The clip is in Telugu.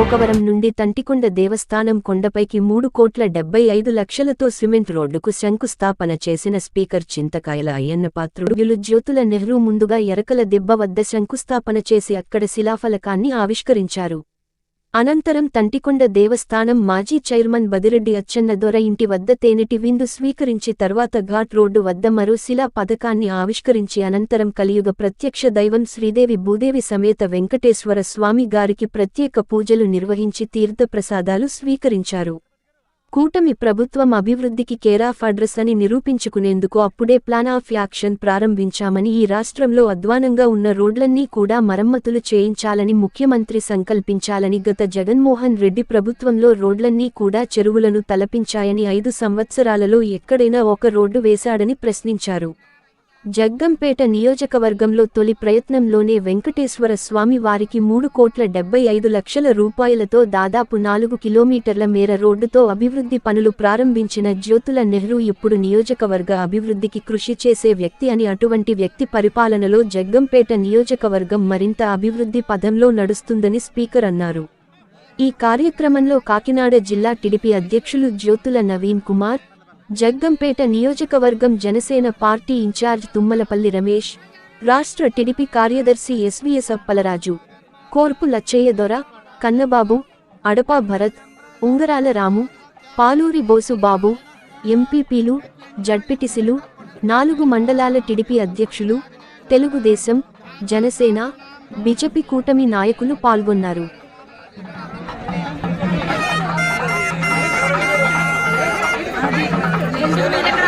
గోకవరం నుండి తంటికొండ దేవస్థానం కొండపైకి 3,75,00,000తో సిమెంట్ రోడ్డుకు శంకుస్థాపన చేసిన స్పీకర్ చింతకాయల అయ్యన్నపాత్రుడు జ్యోతుల నెహ్రూ ముందుగా ఎరకల దిబ్బ వద్ద శంకుస్థాపన చేసి అక్కడ శిలాఫలకాన్ని ఆవిష్కరించారు. అనంతరం తంటికొండ దేవస్థానం మాజీ చైర్మన్ బదిరెడ్డి అచ్చెన్నదొర ఇంటి వద్ద తేనెటి విందు స్వీకరించి తర్వాత ఘాట్ రోడ్డు వద్ద మరో శిలా పథకాన్ని ఆవిష్కరించి అనంతరం కలియుగ ప్రత్యక్ష దైవం శ్రీదేవి భూదేవి సమేత వెంకటేశ్వర స్వామి గారికి ప్రత్యేక పూజలు నిర్వహించి తీర్థప్రసాదాలు స్వీకరించారు. కూటమి ప్రభుత్వం అభివృద్ధికి కేరాఫ్ అడ్రస్ అని నిరూపించుకునేందుకు అప్పుడే ప్లాన్ ఆఫ్ యాక్షన్ ప్రారంభించామని, ఈ రాష్ట్రంలో అధ్వానంగా ఉన్న రోడ్లన్నీ కూడా మరమ్మతులు చేయించాలని ముఖ్యమంత్రి సంకల్పించాలని, గత జగన్మోహన్ రెడ్డి ప్రభుత్వంలో రోడ్లన్నీ కూడా చెరువులను తలపించాయని, 5 సంవత్సరాలలో ఎక్కడైనా ఒక రోడ్డు వేశాడని ప్రశ్నించారు. జగ్గంపేట నియోజకవర్గంలో తొలి ప్రయత్నంలోనే వెంకటేశ్వర స్వామి వారికి 3,75,00,000 రూపాయలతో దాదాపు 4 కిలోమీటర్ల మేర రోడ్డుతో అభివృద్ధి పనులు ప్రారంభించిన జ్యోతుల నెహ్రూ ఇప్పుడు నియోజకవర్గ అభివృద్ధికి కృషి చేసే వ్యక్తి అని, అటువంటి వ్యక్తి పరిపాలనలో జగ్గంపేట నియోజకవర్గం మరింత అభివృద్ధి పథంలో నడుస్తుందని స్పీకర్ అన్నారు. ఈ కార్యక్రమంలో కాకినాడ జిల్లా టీడీపీ అధ్యక్షులు జ్యోతుల నవీన్ కుమార్, జగ్గంపేట నియోజకవర్గం జనసేన పార్టీ ఇన్ఛార్జ్ తుమ్మలపల్లి రమేష్, రాష్ట్ర టీడీపీ కార్యదర్శి ఎస్వీఎస్ అప్పలరాజు, కోర్పు లచ్చయ్య దొర, కన్నబాబు, అడపా భరత్, ఉంగరాల రాము, పాలూరి బోసు బాబు, ఎంపీపీలు, జడ్పీటీసీలు, 4 మండలాల టీడీపీ అధ్యక్షులు, తెలుగుదేశం, జనసేన, బీజేపీ కూటమి నాయకులు పాల్గొన్నారు. Gracias.